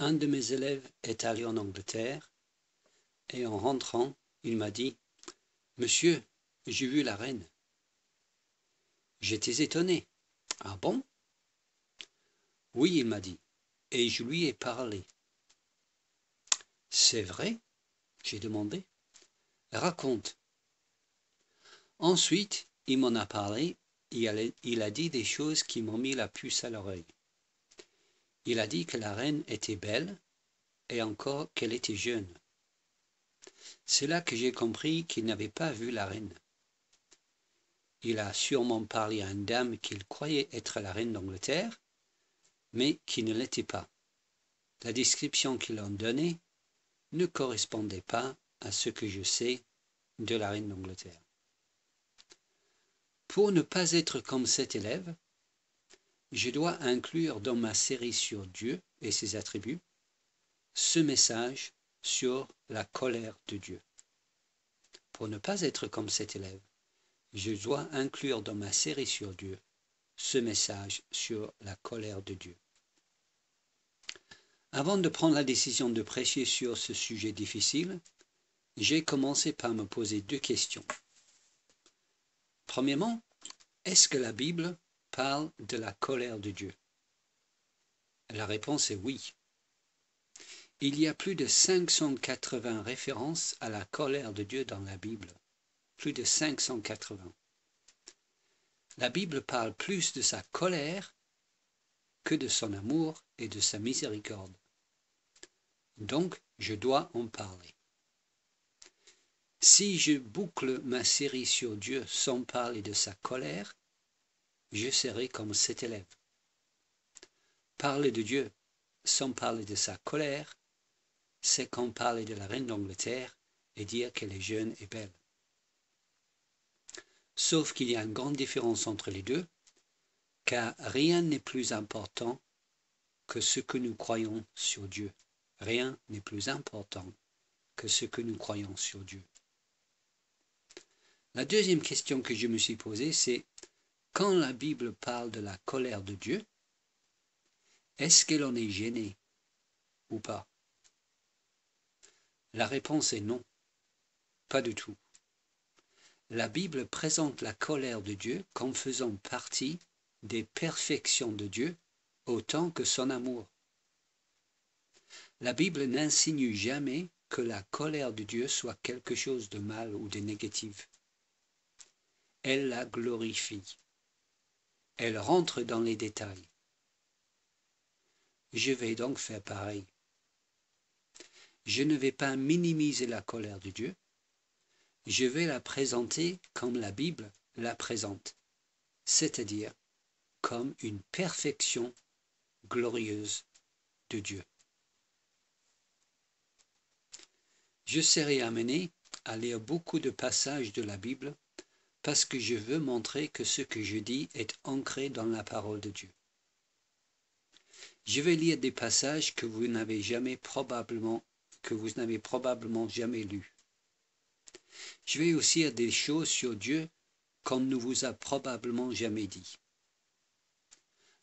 Un de mes élèves est allé en Angleterre et en rentrant, il m'a dit « Monsieur, j'ai vu la reine ». J'étais étonné. « Ah bon ?» Oui, il m'a dit, et je lui ai parlé. « C'est vrai ?» j'ai demandé. « Raconte. » Ensuite, il m'en a parlé, il a dit des choses qui m'ont mis la puce à l'oreille. Il a dit que la reine était belle et encore qu'elle était jeune. C'est là que j'ai compris qu'il n'avait pas vu la reine. Il a sûrement parlé à une dame qu'il croyait être la reine d'Angleterre, mais qui ne l'était pas. La description qu'il en donnait ne correspondait pas à ce que je sais de la reine d'Angleterre. Pour ne pas être comme cet élève, je dois inclure dans ma série sur Dieu et ses attributs ce message sur la colère de Dieu. Pour ne pas être comme cet élève, je dois inclure dans ma série sur Dieu ce message sur la colère de Dieu. Avant de prendre la décision de prêcher sur ce sujet difficile, j'ai commencé par me poser deux questions. Premièrement, est-ce que la Bible parle de la colère de Dieu? La réponse est oui. Il y a plus de 580 références à la colère de Dieu dans la Bible. Plus de 580. La Bible parle plus de sa colère que de son amour et de sa miséricorde. Donc, je dois en parler. Si je boucle ma série sur Dieu sans parler de sa colère, je serai comme cet élève. Parler de Dieu sans parler de sa colère, c'est comme parler de la reine d'Angleterre et dire qu'elle est jeune et belle. Sauf qu'il y a une grande différence entre les deux, car rien n'est plus important que ce que nous croyons sur Dieu. Rien n'est plus important que ce que nous croyons sur Dieu. La deuxième question que je me suis posée, c'est quand la Bible parle de la colère de Dieu, est-ce qu'elle en est gênée ou pas? La réponse est non, pas du tout. La Bible présente la colère de Dieu comme faisant partie des perfections de Dieu autant que son amour. La Bible n'insinue jamais que la colère de Dieu soit quelque chose de mal ou de négatif. Elle la glorifie. Elle rentre dans les détails. Je vais donc faire pareil. Je ne vais pas minimiser la colère de Dieu. Je vais la présenter comme la Bible la présente, c'est-à-dire comme une perfection glorieuse de Dieu. Je serai amené à lire beaucoup de passages de la Bible parce que je veux montrer que ce que je dis est ancré dans la parole de Dieu. Je vais lire des passages que vous n'avez probablement jamais lus. Je vais aussi dire des choses sur Dieu qu'on ne vous a probablement jamais dit.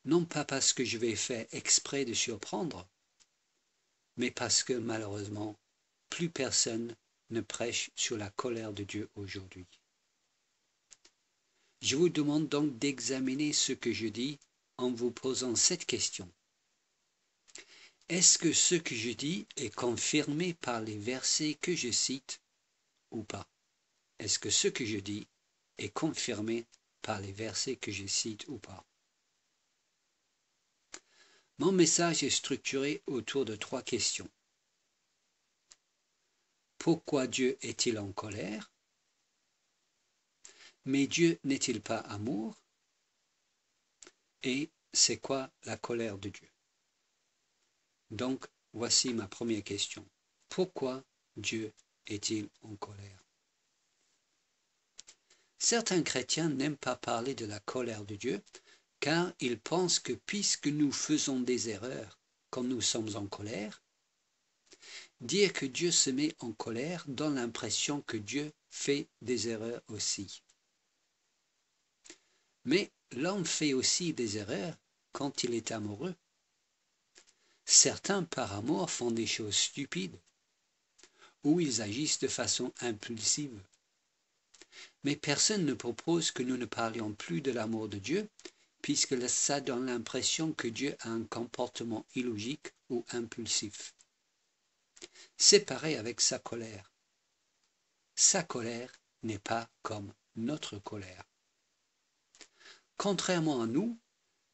Non pas parce que je vais faire exprès de surprendre, mais parce que malheureusement, plus personne ne prêche sur la colère de Dieu aujourd'hui. Je vous demande donc d'examiner ce que je dis en vous posant cette question. Est-ce que ce que je dis est confirmé par les versets que je cite ou pas? Est-ce que ce que je dis est confirmé par les versets que je cite ou pas? Mon message est structuré autour de 3 questions. Pourquoi Dieu est-il en colère? Mais Dieu n'est-il pas amour? Et c'est quoi la colère de Dieu? Donc, voici ma première question. Pourquoi Dieu est-il en colère? Certains chrétiens n'aiment pas parler de la colère de Dieu, car ils pensent que puisque nous faisons des erreurs quand nous sommes en colère, dire que Dieu se met en colère donne l'impression que Dieu fait des erreurs aussi. Mais l'homme fait aussi des erreurs quand il est amoureux. Certains, par amour, font des choses stupides ou ils agissent de façon impulsive. Mais personne ne propose que nous ne parlions plus de l'amour de Dieu, puisque ça donne l'impression que Dieu a un comportement illogique ou impulsif. C'est pareil avec sa colère. Sa colère n'est pas comme notre colère. Contrairement à nous,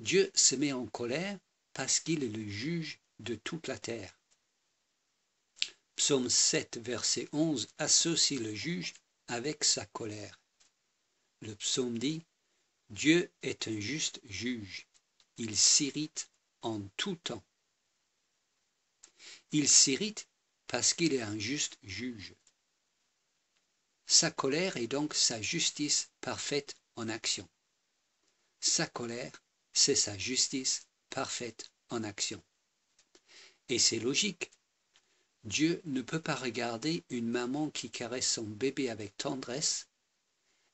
Dieu se met en colère parce qu'il est le juge de toute la terre. Psaume 7, verset 11 associe le juge avec sa colère. Le psaume dit « Dieu est un juste juge, il s'irrite en tout temps. » Il s'irrite parce qu'il est un juste juge. Sa colère est donc sa justice parfaite en action. Sa colère, c'est sa justice parfaite en action. Et c'est logique. Dieu ne peut pas regarder une maman qui caresse son bébé avec tendresse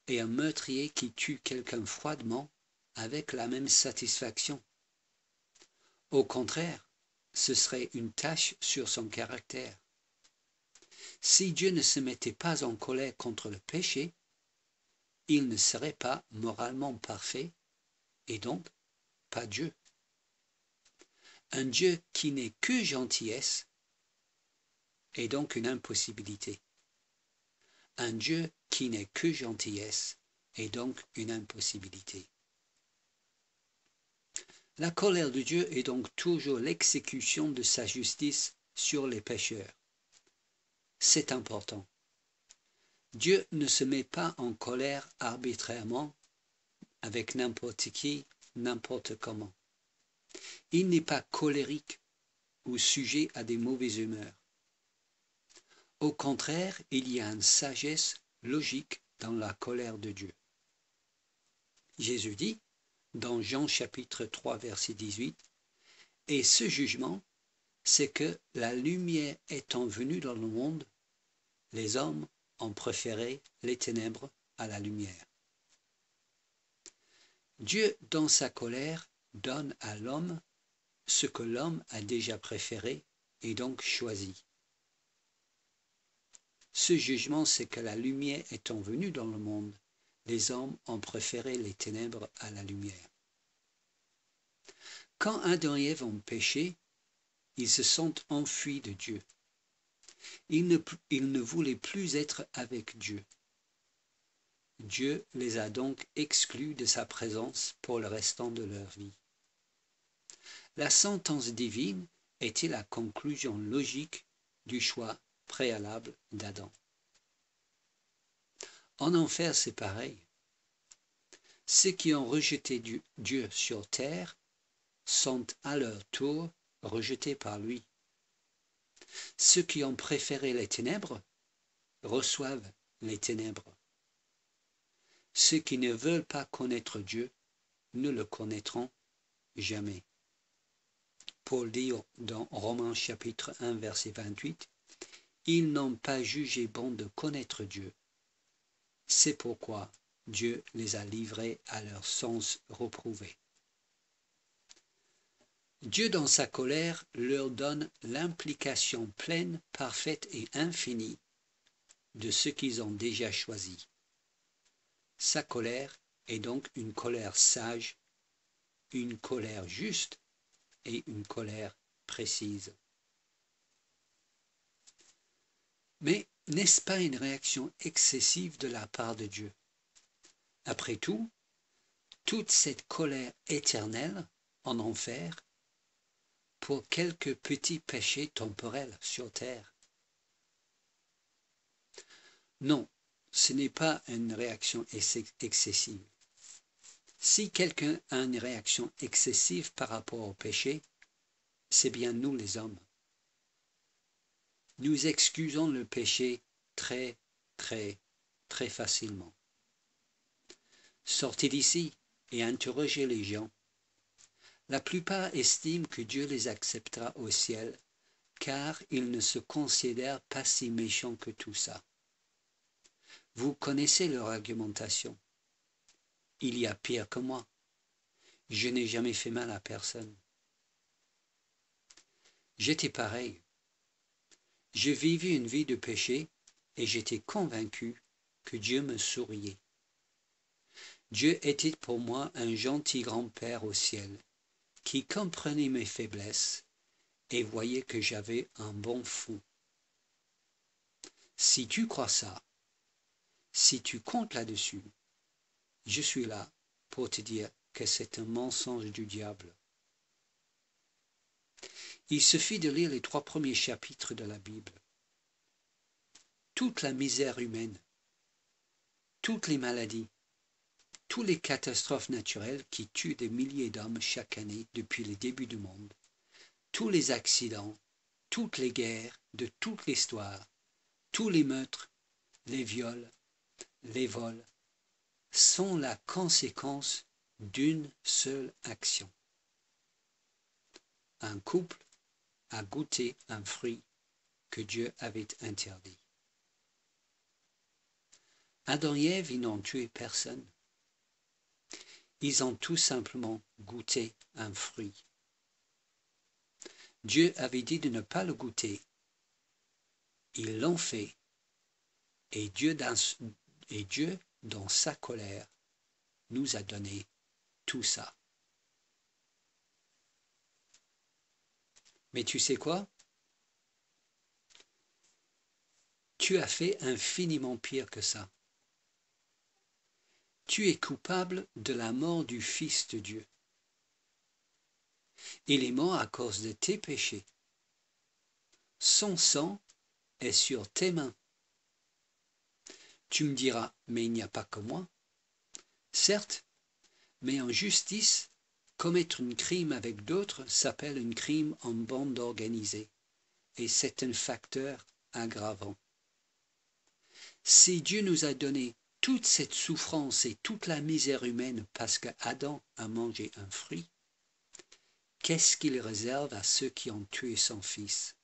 et un meurtrier qui tue quelqu'un froidement avec la même satisfaction. Au contraire, ce serait une tache sur son caractère. Si Dieu ne se mettait pas en colère contre le péché, il ne serait pas moralement parfait et donc pas Dieu. Un Dieu qui n'est que gentillesse est donc une impossibilité. Un Dieu qui n'est que gentillesse est donc une impossibilité. La colère de Dieu est donc toujours l'exécution de sa justice sur les pécheurs. C'est important. Dieu ne se met pas en colère arbitrairement avec n'importe qui, n'importe comment. Il n'est pas colérique ou sujet à des mauvaises humeurs. Au contraire, il y a une sagesse logique dans la colère de Dieu. Jésus dit, dans Jean chapitre 3, verset 18, « Et ce jugement, c'est que la lumière étant venue dans le monde, les hommes ont préféré les ténèbres à la lumière. » Dieu, dans sa colère, donne à l'homme ce que l'homme a déjà préféré et donc choisi. Ce jugement, c'est que la lumière étant venue dans le monde, les hommes ont préféré les ténèbres à la lumière. Quand Adam et Ève ont péché, ils se sont enfuis de Dieu. Ils ne voulaient plus être avec Dieu. Dieu les a donc exclus de sa présence pour le restant de leur vie. La sentence divine était la conclusion logique du choix préalable d'Adam. En enfer, c'est pareil. Ceux qui ont rejeté Dieu sur terre sont à leur tour rejetés par lui. Ceux qui ont préféré les ténèbres reçoivent les ténèbres. Ceux qui ne veulent pas connaître Dieu ne le connaîtront jamais. Paul dit dans Romains chapitre 1 verset 28, « Ils n'ont pas jugé bon de connaître Dieu. C'est pourquoi Dieu les a livrés à leur sens reprouvé. » Dieu dans sa colère leur donne l'implication pleine, parfaite et infinie de ce qu'ils ont déjà choisi. Sa colère est donc une colère sage, une colère juste et une colère précise. Mais n'est-ce pas une réaction excessive de la part de Dieu? Après tout, toute cette colère éternelle en enfer pour quelques petits péchés temporels sur terre? Non, ce n'est pas une réaction excessive. Si quelqu'un a une réaction excessive par rapport au péché, c'est bien nous les hommes. Nous excusons le péché très facilement. Sortez d'ici et interrogez les gens. La plupart estiment que Dieu les acceptera au ciel, car ils ne se considèrent pas si méchants que tout ça. Vous connaissez leur argumentation. Il y a pire que moi. Je n'ai jamais fait mal à personne. J'étais pareil. Je vivais une vie de péché et j'étais convaincu que Dieu me souriait. Dieu était pour moi un gentil grand-père au ciel qui comprenait mes faiblesses et voyait que j'avais un bon fond. Si tu crois ça, si tu comptes là-dessus, je suis là pour te dire que c'est un mensonge du diable. Il suffit de lire les 3 premiers chapitres de la Bible. Toute la misère humaine, toutes les maladies, toutes les catastrophes naturelles qui tuent des milliers d'hommes chaque année depuis le début du monde, tous les accidents, toutes les guerres de toute l'histoire, tous les meurtres, les viols, les vols, sont la conséquence d'une seule action. Un couple a goûté un fruit que Dieu avait interdit. Adam et Ève, ils n'ont tué personne. Ils ont tout simplement goûté un fruit. Dieu avait dit de ne pas le goûter. Ils l'ont fait. Et Dieu, dans sa colère, nous a donné tout ça. Mais tu sais quoi? Tu as fait infiniment pire que ça. Tu es coupable de la mort du Fils de Dieu. Il est mort à cause de tes péchés. Son sang est sur tes mains. Tu me diras, mais il n'y a pas que moi. Certes, mais en justice, commettre un crime avec d'autres s'appelle un crime en bande organisée, et c'est un facteur aggravant. Si Dieu nous a donné toute cette souffrance et toute la misère humaine parce qu'Adam a mangé un fruit, qu'est-ce qu'il réserve à ceux qui ont tué son fils?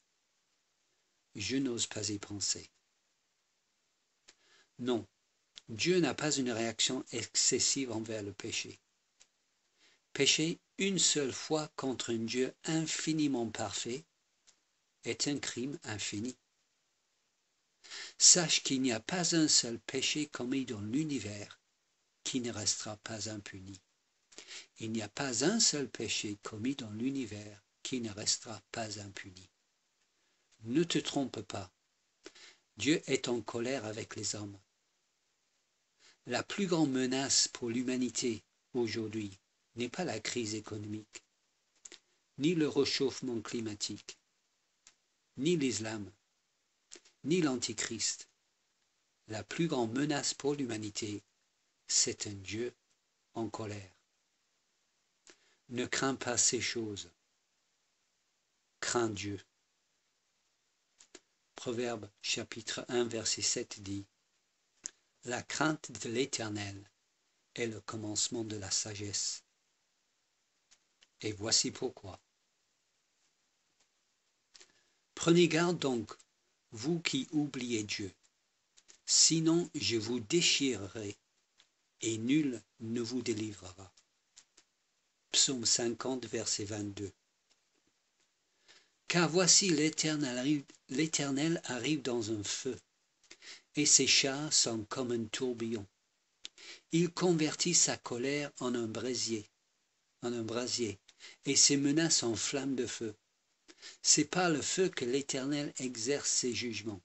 Je n'ose pas y penser. Non, Dieu n'a pas une réaction excessive envers le péché. Pécher une seule fois contre un Dieu infiniment parfait est un crime infini. Sache qu'il n'y a pas un seul péché commis dans l'univers qui ne restera pas impuni. Il n'y a pas un seul péché commis dans l'univers qui ne restera pas impuni. Ne te trompe pas, Dieu est en colère avec les hommes. La plus grande menace pour l'humanité aujourd'hui n'est pas la crise économique, ni le réchauffement climatique, ni l'islam, ni l'antichrist. La plus grande menace pour l'humanité, c'est un Dieu en colère. Ne crains pas ces choses. Crains Dieu. Proverbe chapitre 1 verset 7 dit: La crainte de l'Éternel est le commencement de la sagesse. Et voici pourquoi. Prenez garde donc, vous qui oubliez Dieu, sinon je vous déchirerai et nul ne vous délivrera. Psaume 50 verset 22. Car voici l'Éternel arrive dans un feu, et ses chars sont comme un tourbillon. Il convertit sa colère en un brasier, et ses menaces en flammes de feu. C'est par le feu que l'Éternel exerce ses jugements.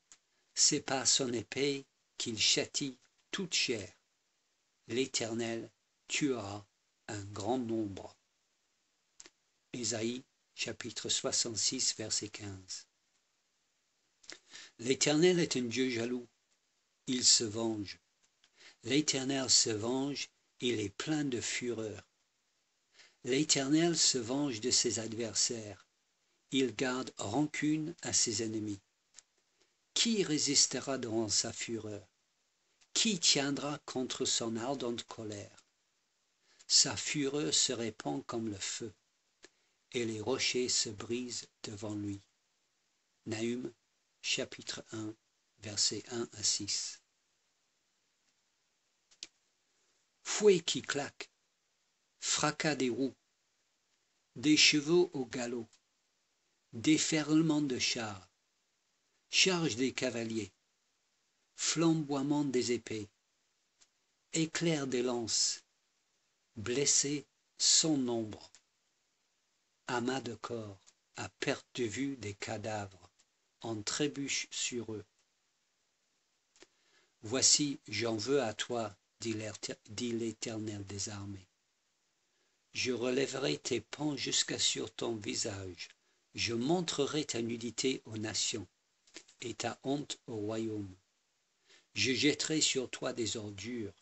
C'est par son épée qu'il châtie toute chair. L'Éternel tuera un grand nombre. Ésaïe chapitre 66 verset 15. L'Éternel est un Dieu jaloux. Il se venge. L'Éternel se venge, il est plein de fureur. L'Éternel se venge de ses adversaires. Il garde rancune à ses ennemis. Qui résistera devant sa fureur? Qui tiendra contre son ardente colère? Sa fureur se répand comme le feu, et les rochers se brisent devant lui. Nahum, chapitre 1, versets 1 à 6. Fouet qui claque, fracas des roues, des chevaux au galop, déferlement de chars, charge des cavaliers, flamboiement des épées, éclair des lances, blessés sans nombre, amas de corps, à perte de vue des cadavres, en trébuche sur eux. Voici, j'en veux à toi, dit l'Éternel des armées. Je relèverai tes pans jusqu'à sur ton visage, je montrerai ta nudité aux nations, et ta honte au royaume. Je jetterai sur toi des ordures,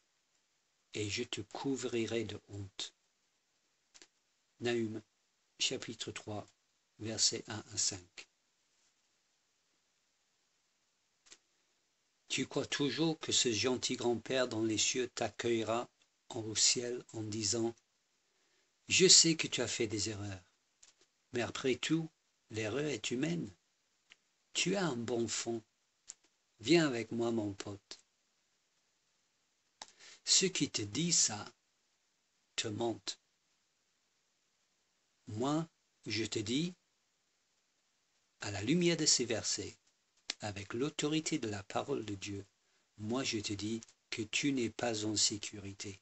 et je te couvrirai de honte. Nahum, chapitre 3, versets 1 à 5. Tu crois toujours que ce gentil grand-père dans les cieux t'accueillera au ciel en disant « Je sais que tu as fait des erreurs, mais après tout, l'erreur est humaine. Tu as un bon fond. Viens avec moi, mon pote. » Ceux qui te disent ça te mentent. Moi, je te dis, à la lumière de ces versets, avec l'autorité de la parole de Dieu, moi je te dis que tu n'es pas en sécurité.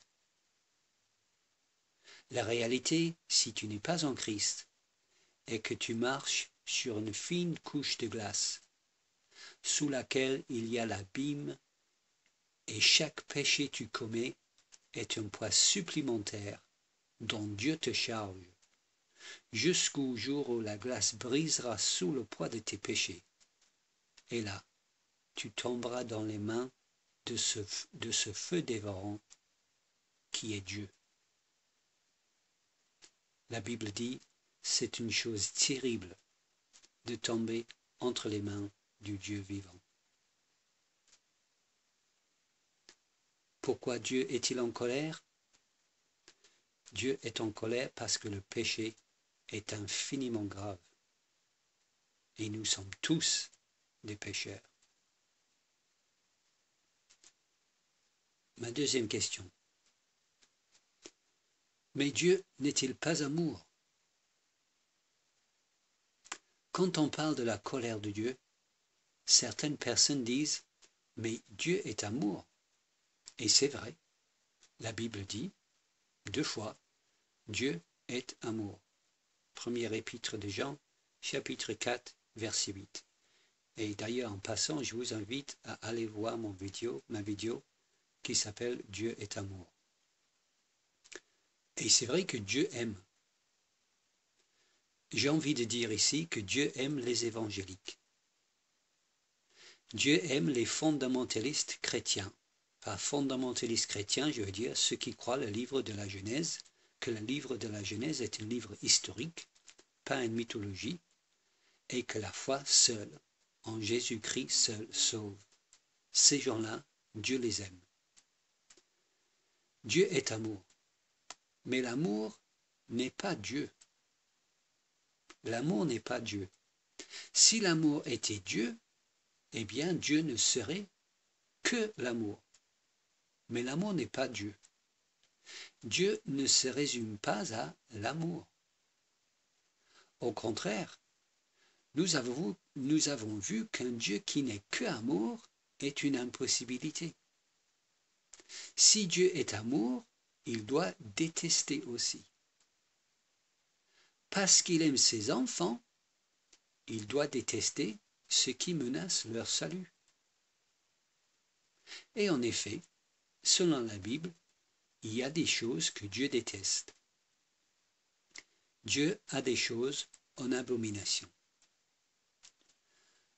La réalité, si tu n'es pas en Christ, est que tu marches sur une fine couche de glace, sous laquelle il y a l'abîme, et chaque péché que tu commets est un poids supplémentaire dont Dieu te charge, jusqu'au jour où la glace brisera sous le poids de tes péchés. Et là, tu tomberas dans les mains de ce feu dévorant qui est Dieu. La Bible dit, c'est une chose terrible de tomber entre les mains du Dieu vivant. Pourquoi Dieu est-il en colère? Dieu est en colère parce que le péché est infiniment grave. Et nous sommes tous des pécheurs. Ma deuxième question. Mais Dieu n'est-il pas amour? Quand on parle de la colère de Dieu, certaines personnes disent « Mais Dieu est amour ». Et c'est vrai. La Bible dit 2 fois « Dieu est amour ». Première épître de Jean, chapitre 4, verset 8. Et d'ailleurs, en passant, je vous invite à aller voir ma vidéo qui s'appelle « Dieu est amour ». Et c'est vrai que Dieu aime. J'ai envie de dire ici que Dieu aime les évangéliques. Dieu aime les fondamentalistes chrétiens. Par fondamentalistes chrétiens, je veux dire ceux qui croient le livre de la Genèse, que le livre de la Genèse est un livre historique, pas une mythologie, et que la foi seule, en Jésus-Christ seul, sauve. Ces gens-là, Dieu les aime. Dieu est amour. Mais l'amour n'est pas Dieu. L'amour n'est pas Dieu. Si l'amour était Dieu, eh bien Dieu ne serait que l'amour. Mais l'amour n'est pas Dieu. Dieu ne se résume pas à l'amour. Au contraire, nous avons vu qu'un Dieu qui n'est que amour est une impossibilité. Si Dieu est amour, il doit détester aussi. Parce qu'il aime ses enfants, il doit détester ceux qui menacent leur salut. Et en effet, selon la Bible, il y a des choses que Dieu déteste. Dieu a des choses en abomination.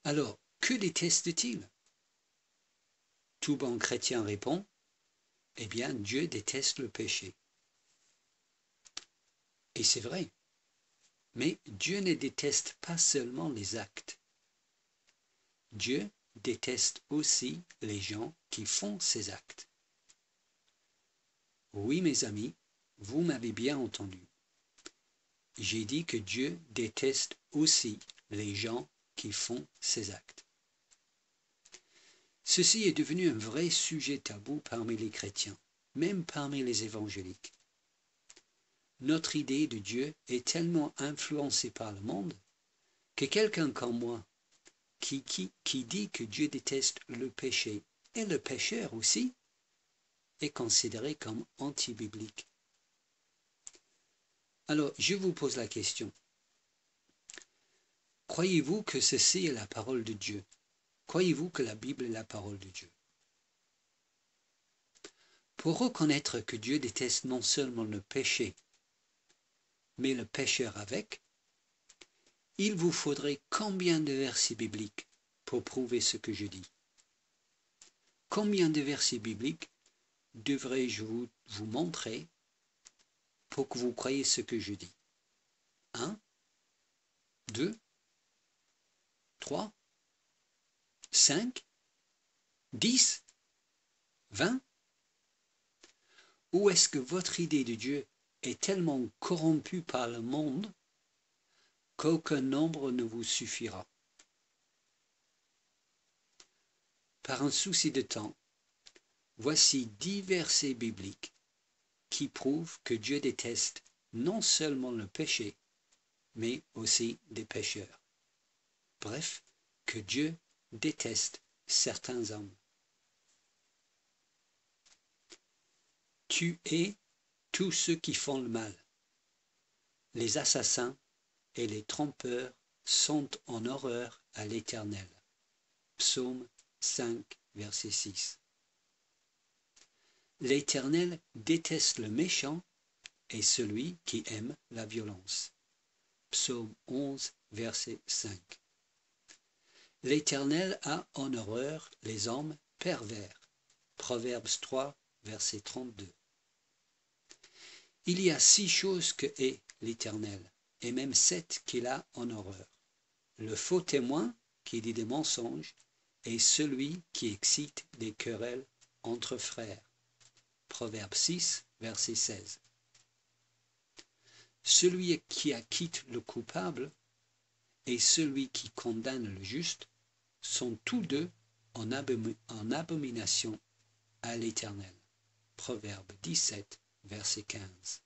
Alors, que déteste-t-il? Tout bon chrétien répond, eh bien, Dieu déteste le péché. Et c'est vrai. Mais Dieu ne déteste pas seulement les actes. Dieu déteste aussi les gens qui font ces actes. Oui, mes amis, vous m'avez bien entendu. J'ai dit que Dieu déteste aussi les gens qui font ces actes. Ceci est devenu un vrai sujet tabou parmi les chrétiens, même parmi les évangéliques. Notre idée de Dieu est tellement influencée par le monde que quelqu'un comme moi, qui dit que Dieu déteste le péché, et le pécheur aussi, est considéré comme anti-biblique. Alors, je vous pose la question. Croyez-vous que ceci est la parole de Dieu? Croyez-vous que la Bible est la parole de Dieu? Pour reconnaître que Dieu déteste non seulement le péché, mais le pécheur avec, il vous faudrait combien de versets bibliques pour prouver ce que je dis? Combien de versets bibliques devrais-je vous montrer pour que vous croyiez ce que je dis? 1, 2, 3, 5, 10, 20? Ou est-ce que votre idée de Dieu est tellement corrompue par le monde qu'aucun nombre ne vous suffira? Par un souci de temps, voici 10 versets bibliques qui prouvent que Dieu déteste non seulement le péché, mais aussi des pécheurs. Bref, que Dieu déteste certains hommes. Tuez tous ceux qui font le mal. Les assassins et les trompeurs sont en horreur à l'Éternel. Psaume 5, verset 6. L'Éternel déteste le méchant et celui qui aime la violence. Psaume 11, verset 5. L'Éternel a en horreur les hommes pervers. Proverbes 3, verset 32. Il y a 6 choses que hait l'Éternel, et même 7 qu'il a en horreur. Le faux témoin qui dit des mensonges, et celui qui excite des querelles entre frères. Proverbe 6, verset 16. Celui qui acquitte le coupable et celui qui condamne le juste sont tous deux en abomination à l'Éternel. Proverbe 17, verset 15.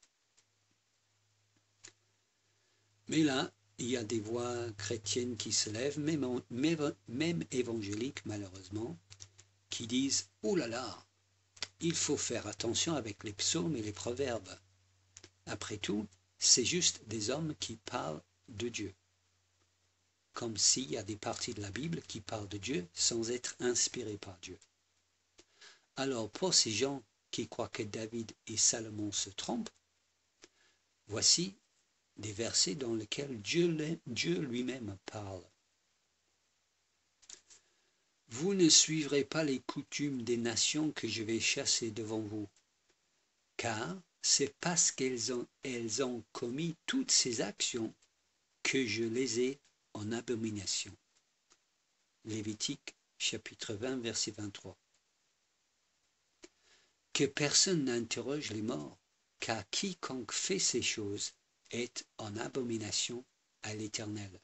Mais là, il y a des voix chrétiennes qui se lèvent, même évangéliques malheureusement, qui disent « Oh là là, il faut faire attention avec les psaumes et les proverbes. Après tout, c'est juste des hommes qui parlent de Dieu. » Comme s'il y a des parties de la Bible qui parlent de Dieu sans être inspirées par Dieu. Alors pour ces gens qui croient que David et Salomon se trompent, voici des versets dans lesquels Dieu lui-même parle. Vous ne suivrez pas les coutumes des nations que je vais chasser devant vous, car c'est parce qu'elles ont commis toutes ces actions que je les ai en abomination. Lévitique chapitre 20 verset 23. Que personne n'interroge les morts, car quiconque fait ces choses est en abomination à l'Éternel.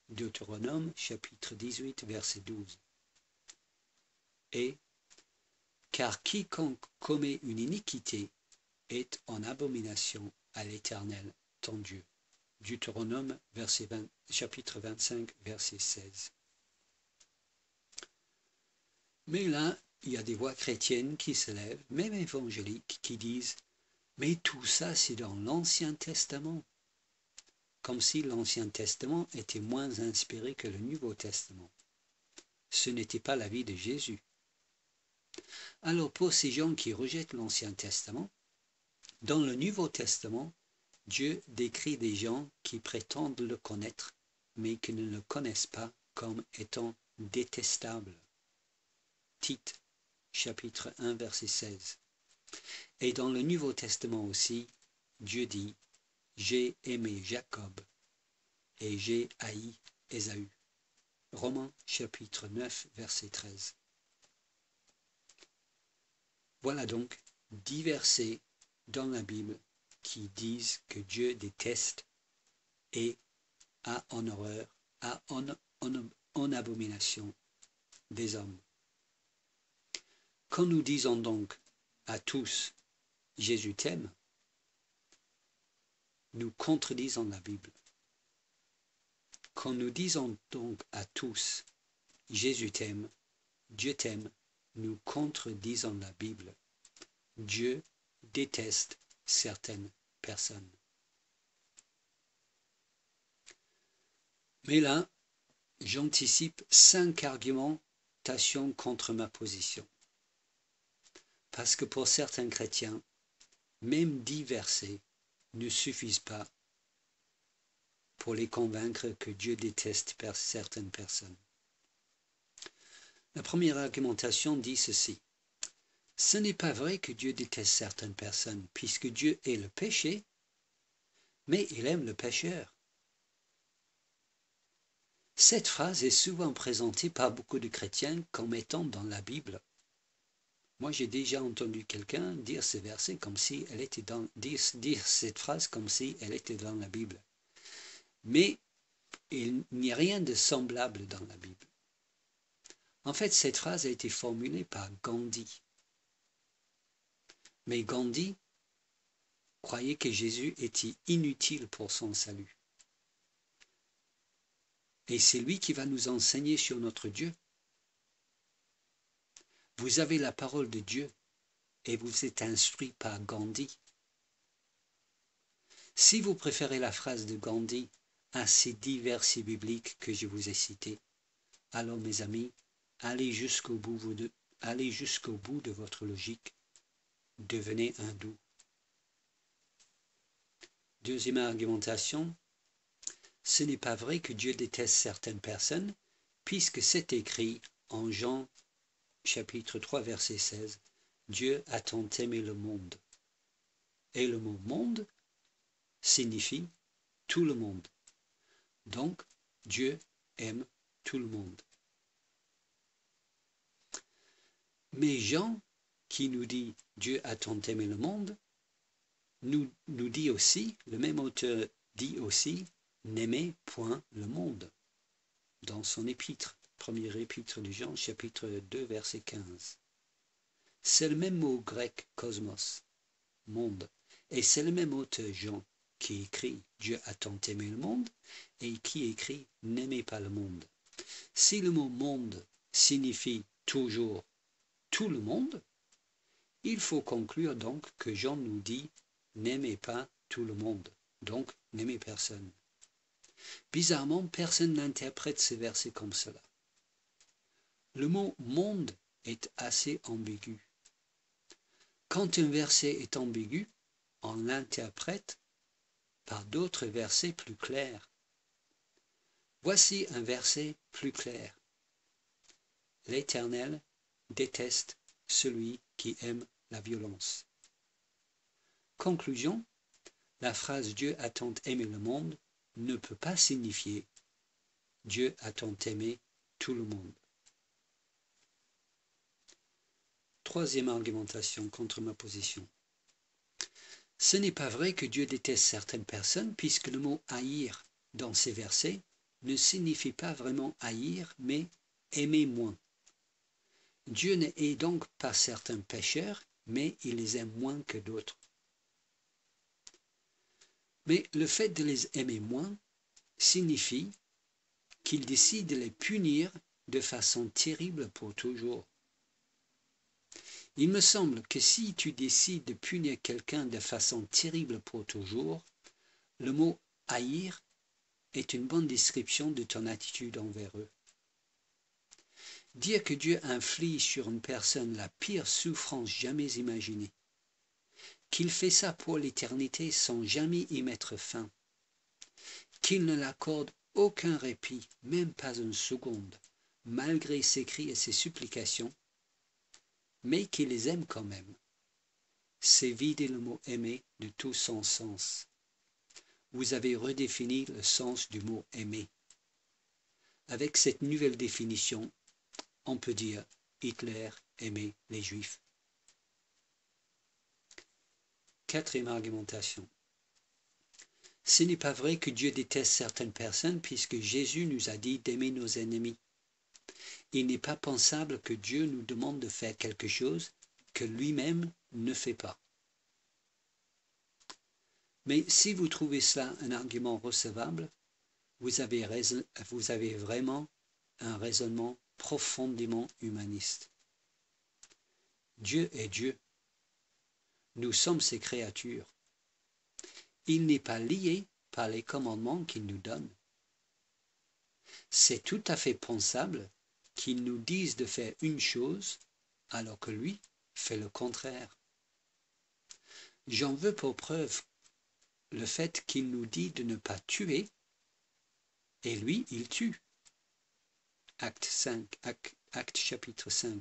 Deutéronome chapitre 18 verset 12. Et car quiconque commet une iniquité est en abomination à l'Éternel, ton Dieu. Deutéronome chapitre 25 verset 16. Mais là, il y a des voix chrétiennes qui se lèvent, même évangéliques, qui disent « Mais tout ça, c'est dans l'Ancien Testament. » Comme si l'Ancien Testament était moins inspiré que le Nouveau Testament. Ce n'était pas la vie de Jésus. Alors pour ces gens qui rejettent l'Ancien Testament, dans le Nouveau Testament, Dieu décrit des gens qui prétendent le connaître, mais qui ne le connaissent pas comme étant détestables. Tite, chapitre 1, verset 16. Et dans le Nouveau Testament aussi, Dieu dit « J'ai aimé Jacob et j'ai haï Ésaü ». Romains, chapitre 9, verset 13. Voilà donc 10 versets dans la Bible qui disent que Dieu déteste et a en horreur, a en abomination des hommes. Quand nous disons donc à tous « Jésus t'aime », nous contredisons la Bible. Quand nous disons donc à tous « Jésus t'aime »,« Dieu t'aime », nous contredisons la Bible. Dieu déteste certaines personnes. Mais là, j'anticipe 5 argumentations contre ma position. Parce que pour certains chrétiens, même 10 versets ne suffisent pas pour les convaincre que Dieu déteste certaines personnes. La première argumentation dit ceci. Ce n'est pas vrai que Dieu déteste certaines personnes, puisque Dieu est le péché, mais il aime le pécheur. Cette phrase est souvent présentée par beaucoup de chrétiens comme étant dans la Bible. Moi, j'ai déjà entendu quelqu'un dire ce verset comme si elle était dire cette phrase comme si elle était dans la Bible. Mais il n'y a rien de semblable dans la Bible. En fait, cette phrase a été formulée par Gandhi. Mais Gandhi croyait que Jésus était inutile pour son salut. Et c'est lui qui va nous enseigner sur notre Dieu. Vous avez la parole de Dieu et vous êtes instruit par Gandhi. Si vous préférez la phrase de Gandhi à ces 10 versets bibliques que je vous ai cités, alors mes amis, allez jusqu'au bout de votre logique, devenez hindou. Deuxième argumentation, ce n'est pas vrai que Dieu déteste certaines personnes, puisque c'est écrit en Jean chapitre 3 verset 16, Dieu a tant aimé le monde. Et le mot monde signifie tout le monde. Donc, Dieu aime tout le monde. Mais Jean, qui nous dit Dieu a tant aimé le monde, nous dit aussi, le même auteur dit aussi, n'aimez point le monde, dans son épître, premier épître de Jean, chapitre 2, verset 15. C'est le même mot grec, cosmos, monde, et c'est le même auteur Jean qui écrit Dieu a tant aimé le monde et qui écrit n'aimez pas le monde. Si le mot monde signifie toujours tout le monde, il faut conclure donc que Jean nous dit n'aimez pas tout le monde, donc n'aimez personne. Bizarrement, personne n'interprète ce verset comme cela. Le mot monde est assez ambigu. Quand un verset est ambigu, on l'interprète par d'autres versets plus clairs. Voici un verset plus clair. L'Éternel déteste celui qui aime la violence. Conclusion, la phrase Dieu a tant aimé le monde ne peut pas signifier Dieu a tant aimé tout le monde. Troisième argumentation contre ma position. Ce n'est pas vrai que Dieu déteste certaines personnes puisque le mot haïr dans ces versets ne signifie pas vraiment haïr mais aimer moins. Dieu ne hait donc pas certains pécheurs mais il les aime moins que d'autres. Mais le fait de les aimer moins signifie qu'il décide de les punir de façon terrible pour toujours. Il me semble que si tu décides de punir quelqu'un de façon terrible pour toujours, le mot « haïr » est une bonne description de ton attitude envers eux. Dire que Dieu inflige sur une personne la pire souffrance jamais imaginée, qu'il fait ça pour l'éternité sans jamais y mettre fin, qu'il ne l'accorde aucun répit, même pas une seconde, malgré ses cris et ses supplications, mais qu'il les aime quand même. C'est vider le mot « aimer » de tout son sens. Vous avez redéfini le sens du mot « aimer ». Avec cette nouvelle définition, on peut dire Hitler aimait les Juifs. Quatrième argumentation. Ce n'est pas vrai que Dieu déteste certaines personnes puisque Jésus nous a dit d'aimer nos ennemis. Il n'est pas pensable que Dieu nous demande de faire quelque chose que lui-même ne fait pas. Mais si vous trouvez cela un argument recevable, vous avez vraiment un raisonnement profondément humaniste. Dieu est Dieu. Nous sommes ses créatures. Il n'est pas lié par les commandements qu'il nous donne. C'est tout à fait pensable qu'il nous dise de faire une chose alors que lui fait le contraire. J'en veux pour preuve le fait qu'il nous dit de ne pas tuer et lui, il tue. Acte chapitre 5.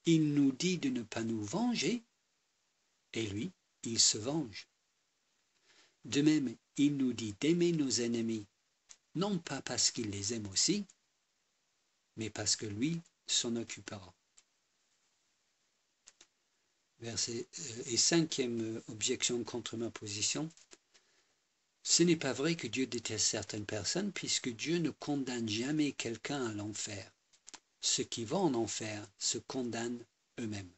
Il nous dit de ne pas nous venger et lui, il se venge. De même, il nous dit d'aimer nos ennemis, non pas parce qu'il les aime aussi, mais parce que lui s'en occupera. Et cinquième objection contre ma position, ce n'est pas vrai que Dieu déteste certaines personnes, puisque Dieu ne condamne jamais quelqu'un à l'enfer. Ceux qui vont en enfer se condamnent eux-mêmes.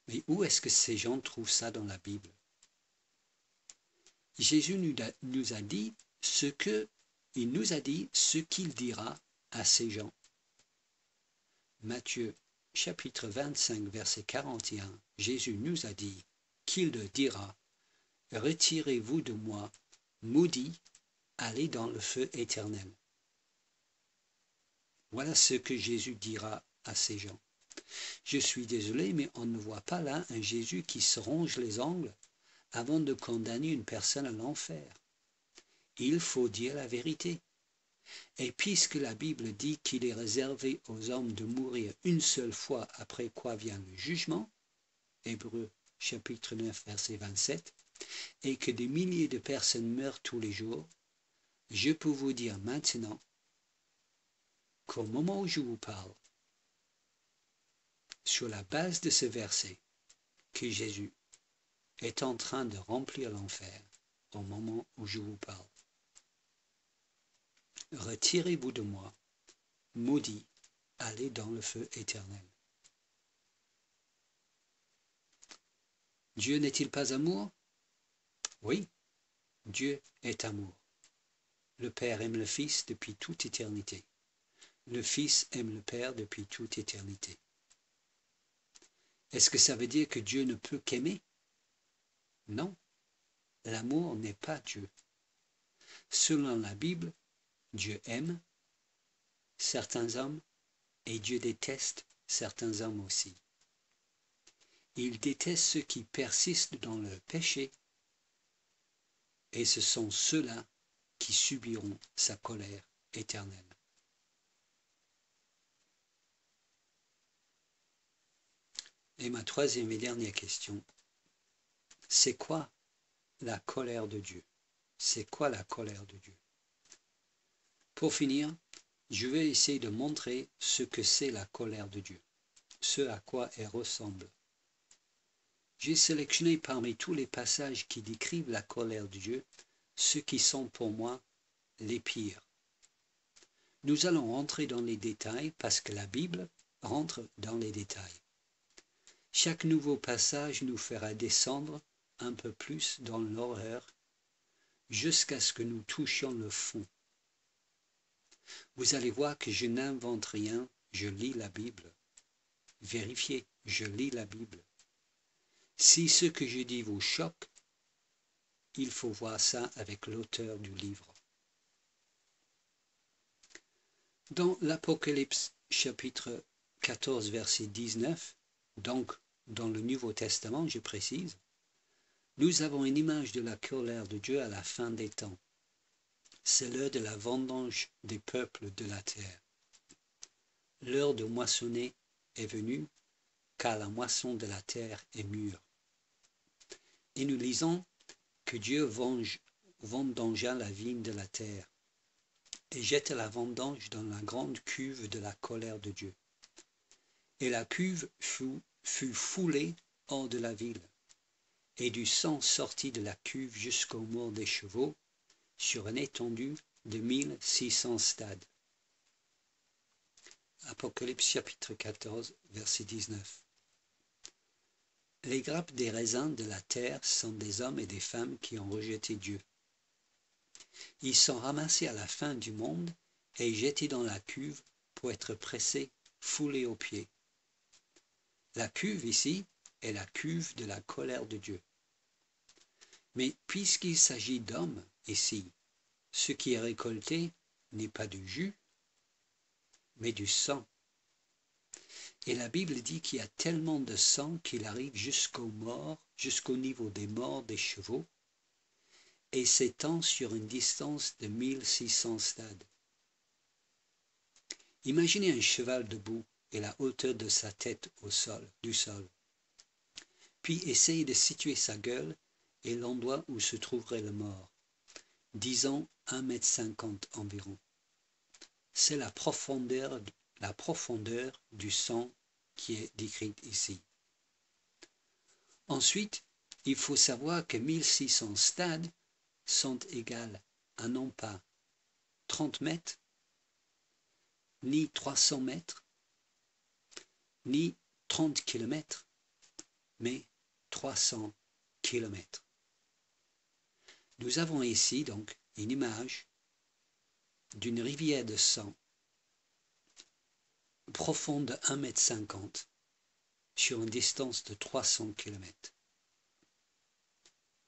Mais où est-ce que ces gens trouvent ça dans la Bible? Jésus nous a dit ce qu'il dira à ces gens. Matthieu chapitre 25 verset 41, Jésus nous a dit qu'il le dira: retirez-vous de moi, maudits, allez dans le feu éternel. Voilà ce que Jésus dira à ces gens. Je suis désolé, mais on ne voit pas là un Jésus qui se ronge les ongles avant de condamner une personne à l'enfer. Il faut dire la vérité. Et puisque la Bible dit qu'il est réservé aux hommes de mourir une seule fois, après quoi vient le jugement, Hébreux chapitre 9 verset 27, et que des milliers de personnes meurent tous les jours, je peux vous dire maintenant qu'au moment où je vous parle, sur la base de ce verset, que Jésus est en train de remplir l'enfer au moment où je vous parle. Retirez-vous de moi, maudits, allez dans le feu éternel. Dieu n'est-il pas amour? Oui, Dieu est amour. Le Père aime le Fils depuis toute éternité. Le Fils aime le Père depuis toute éternité. Est-ce que ça veut dire que Dieu ne peut qu'aimer? Non, l'amour n'est pas Dieu. Selon la Bible, Dieu aime certains hommes et Dieu déteste certains hommes aussi. Il déteste ceux qui persistent dans le péché et ce sont ceux-là qui subiront sa colère éternelle. Et ma troisième et dernière question, c'est quoi la colère de Dieu? C'est quoi la colère de Dieu? Pour finir, je vais essayer de montrer ce que c'est la colère de Dieu, ce à quoi elle ressemble. J'ai sélectionné parmi tous les passages qui décrivent la colère de Dieu, ceux qui sont pour moi les pires. Nous allons rentrer dans les détails parce que la Bible rentre dans les détails. Chaque nouveau passage nous fera descendre un peu plus dans l'horreur jusqu'à ce que nous touchions le fond. Vous allez voir que je n'invente rien, je lis la Bible. Vérifiez, je lis la Bible. Si ce que je dis vous choque, il faut voir ça avec l'auteur du livre. Dans l'Apocalypse chapitre 14 verset 19, donc dans le Nouveau Testament, je précise, nous avons une image de la colère de Dieu à la fin des temps. C'est l'heure de la vendange des peuples de la terre. L'heure de moissonner est venue, car la moisson de la terre est mûre. Et nous lisons que Dieu vendangea la vigne de la terre et jette la vendange dans la grande cuve de la colère de Dieu. Et la cuve fut foulée hors de la ville, et du sang sortit de la cuve jusqu'aux morts des chevaux, sur une étendue de 1600 stades. Apocalypse chapitre 14, verset 19. Les grappes des raisins de la terre sont des hommes et des femmes qui ont rejeté Dieu. Ils sont ramassés à la fin du monde et jetés dans la cuve pour être pressés, foulés aux pieds. La cuve ici est la cuve de la colère de Dieu. Mais puisqu'il s'agit d'hommes ici, ce qui est récolté n'est pas du jus, mais du sang. Et la Bible dit qu'il y a tellement de sang qu'il arrive jusqu'aux morts, jusqu'au niveau des morts des chevaux, et s'étend sur une distance de 1600 stades. Imaginez un cheval debout et la hauteur de sa tête du sol. Puis essayez de situer sa gueule et l'endroit où se trouverait le mort, disons 1,50 m environ. C'est la profondeur du sang qui est décrite ici. Ensuite, il faut savoir que 1600 stades sont égales à non pas 30 mètres, ni 300 mètres, ni 30 kilomètres, mais 300 kilomètres. Nous avons ici donc une image d'une rivière de sang profonde de 1,50 m sur une distance de 300 km.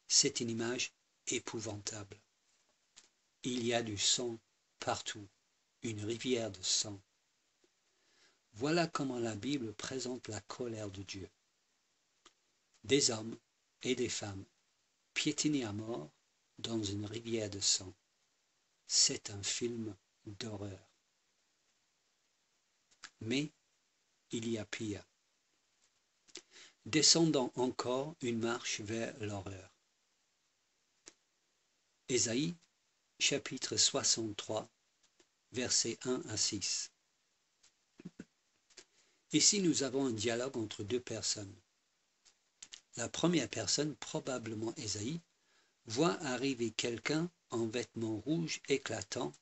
C'est une image épouvantable. Il y a du sang partout, une rivière de sang. Voilà comment la Bible présente la colère de Dieu. Des hommes et des femmes piétinés à mort dans une rivière de sang. C'est un film d'horreur. Mais il y a pire. Descendons encore une marche vers l'horreur. Ésaïe, chapitre 63, versets 1 à 6. Ici, nous avons un dialogue entre deux personnes. La première personne, probablement Ésaïe, voit arriver quelqu'un en vêtements rouges éclatants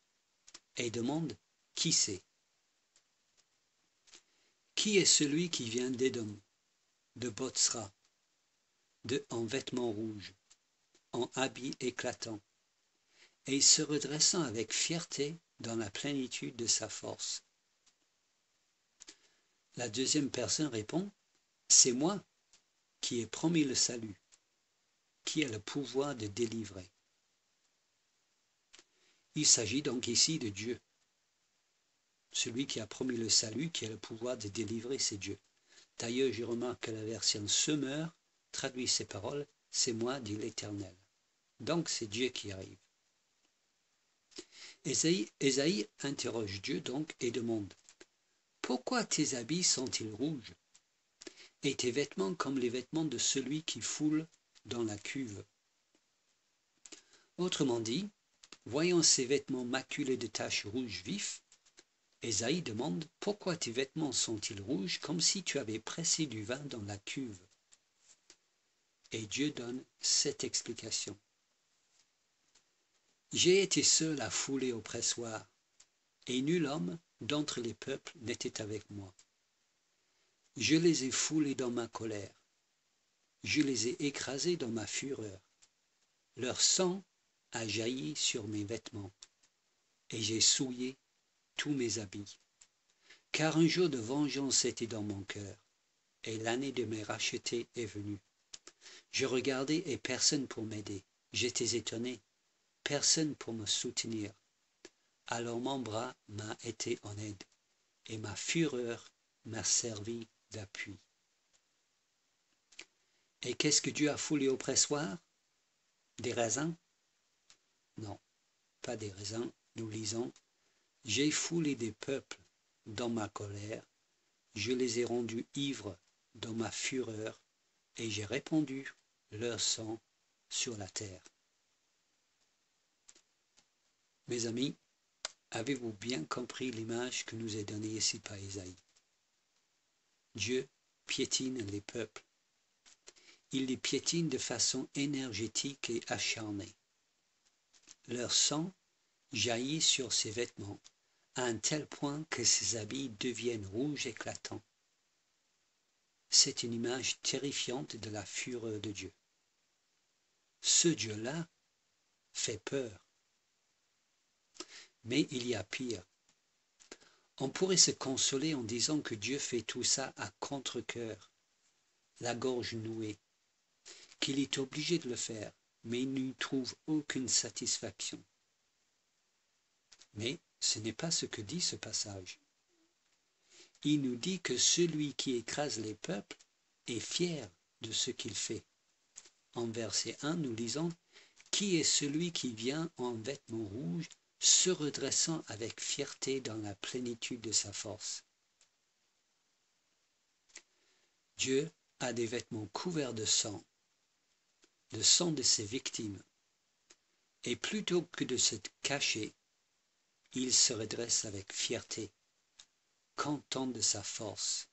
et demande « Qui c'est » ? Qui est celui qui vient d'Édom, de Botsra, en vêtements rouges, en habits éclatants, et se redressant avec fierté dans la plénitude de sa force. La deuxième personne répond « C'est moi qui ai promis le salut, qui a le pouvoir de délivrer. » Il s'agit donc ici de Dieu. Celui qui a promis le salut, qui a le pouvoir de délivrer, c'est Dieu. D'ailleurs, je remarque que la version Semeur traduit ces paroles « C'est moi, dit l'Éternel ». Donc c'est Dieu qui arrive. Ésaïe interroge Dieu donc et demande « Pourquoi tes habits sont-ils rouges et tes vêtements comme les vêtements de celui qui foule dans la cuve ?» Autrement dit, voyant ses vêtements maculés de taches rouges vives, Ésaïe demande « Pourquoi tes vêtements sont-ils rouges comme si tu avais pressé du vin dans la cuve ?» Et Dieu donne cette explication. « J'ai été seul à fouler au pressoir, et nul homme d'entre les peuples n'était avec moi. Je les ai foulés dans ma colère, je les ai écrasés dans ma fureur. Leur sang a jailli sur mes vêtements, et j'ai souillé tous mes habits. Car un jour de vengeance était dans mon cœur, et l'année de mes rachetés est venue. Je regardais et personne pour m'aider. J'étais étonné, personne pour me soutenir. Alors mon bras m'a été en aide, et ma fureur m'a servi d'appui. Et qu'est-ce que Dieu a foulé au pressoir? Des raisins? Non, pas des raisins. Nous lisons « J'ai foulé des peuples dans ma colère, je les ai rendus ivres dans ma fureur, et j'ai répandu leur sang sur la terre. » Mes amis, avez-vous bien compris l'image que nous est donnée ici par Ésaïe? Dieu piétine les peuples. Il les piétine de façon énergétique et acharnée. Leur sang jaillit sur ses vêtements à un tel point que ses habits deviennent rouges éclatants. C'est une image terrifiante de la fureur de Dieu. Ce Dieu-là fait peur. Mais il y a pire. On pourrait se consoler en disant que Dieu fait tout ça à contre-cœur, la gorge nouée, qu'il est obligé de le faire, mais il n'y trouve aucune satisfaction. Mais ce n'est pas ce que dit ce passage. Il nous dit que celui qui écrase les peuples est fier de ce qu'il fait. En verset 1, nous lisons « Qui est celui qui vient en vêtements rouges, se redressant avec fierté dans la plénitude de sa force ?» Dieu a des vêtements couverts de sang de ses victimes, et plutôt que de se cacher, il se redresse avec fierté, content de sa force.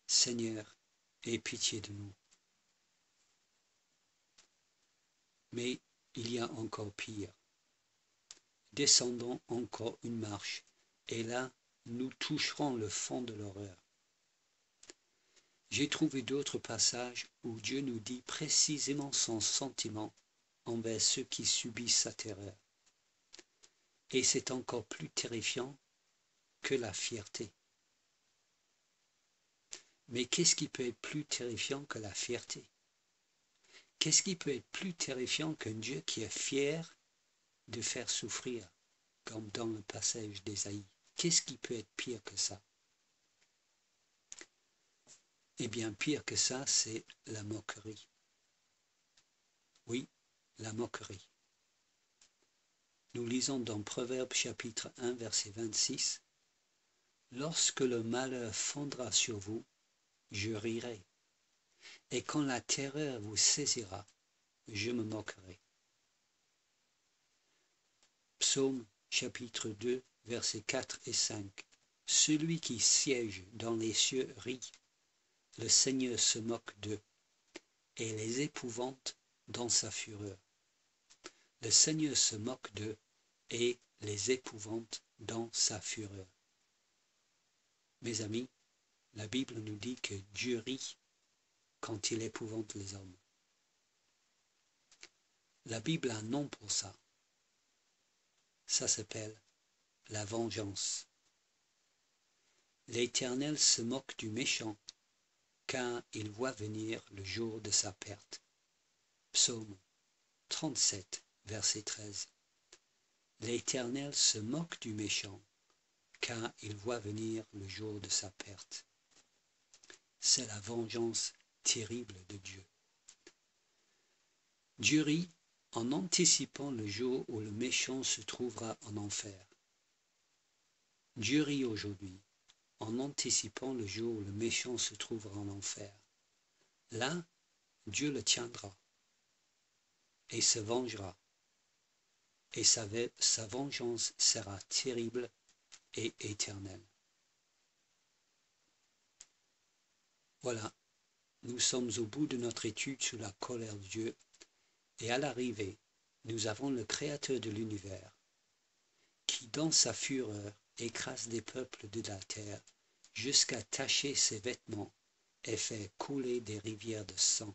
Seigneur, aie pitié de nous. Mais il y a encore pire. Descendons encore une marche, et là, nous toucherons le fond de l'horreur. J'ai trouvé d'autres passages où Dieu nous dit précisément son sentiment envers ceux qui subissent sa terreur. Et c'est encore plus terrifiant que la fierté. Mais qu'est-ce qui peut être plus terrifiant que la fierté? Qu'est-ce qui peut être plus terrifiant qu'un Dieu qui est fier de faire souffrir, comme dans le passage d'Ésaïe? Qu'est-ce qui peut être pire que ça? Eh bien, pire que ça, c'est la moquerie. Oui, la moquerie. Nous lisons dans Proverbes chapitre 1, verset 26, « Lorsque le malheur fondra sur vous, je rirai, et quand la terreur vous saisira, je me moquerai. » Psaume chapitre 2, versets 4 et 5, « Celui qui siège dans les cieux rit, le Seigneur se moque d'eux, et les épouvante dans sa fureur. » Le Seigneur se moque d'eux, et les épouvante dans sa fureur. Mes amis, la Bible nous dit que Dieu rit quand il épouvante les hommes. La Bible a un nom pour ça. Ça s'appelle la vengeance. L'Éternel se moque du méchant, car il voit venir le jour de sa perte. Psaume 37, verset 13. L'Éternel se moque du méchant, car il voit venir le jour de sa perte. C'est la vengeance terrible de Dieu. Dieu rit en anticipant le jour où le méchant se trouvera en enfer. Dieu rit aujourd'hui en anticipant le jour où le méchant se trouvera en enfer. Là, Dieu le tiendra et se vengera, et sa vengeance sera terrible et éternelle. Voilà, nous sommes au bout de notre étude sur la colère de Dieu, et à l'arrivée, nous avons le Créateur de l'univers, qui dans sa fureur écrase les peuples de la terre jusqu'à tacher ses vêtements et faire couler des rivières de sang.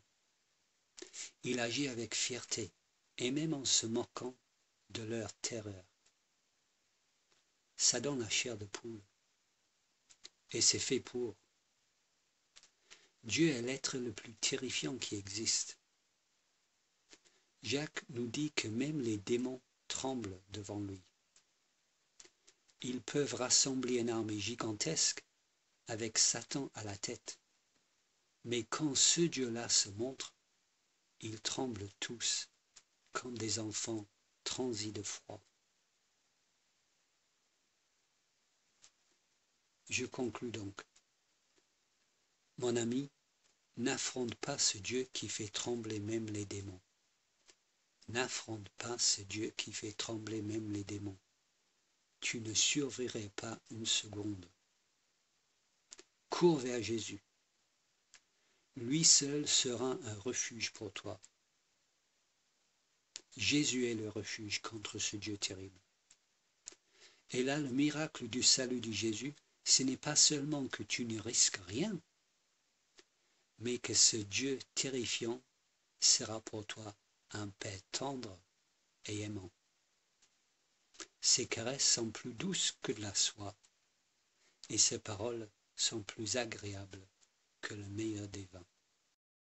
Il agit avec fierté, et même en se moquant de leur terreur. Ça donne la chair de poule, et c'est fait pour. Dieu est l'être le plus terrifiant qui existe. Jacques nous dit que même les démons tremblent devant lui. Ils peuvent rassembler une armée gigantesque avec Satan à la tête. Mais quand ce Dieu-là se montre, ils tremblent tous comme des enfants transis de froid. Je conclus donc. Mon ami, n'affronte pas ce Dieu qui fait trembler même les démons. N'affronte pas ce Dieu qui fait trembler même les démons. Tu ne survivrais pas une seconde. Cours vers Jésus. Lui seul sera un refuge pour toi. Jésus est le refuge contre ce Dieu terrible. Et là, le miracle du salut de Jésus, ce n'est pas seulement que tu ne risques rien, mais que ce Dieu terrifiant sera pour toi un Père tendre et aimant. Ses caresses sont plus douces que de la soie, et ses paroles sont plus agréables que le meilleur des vins.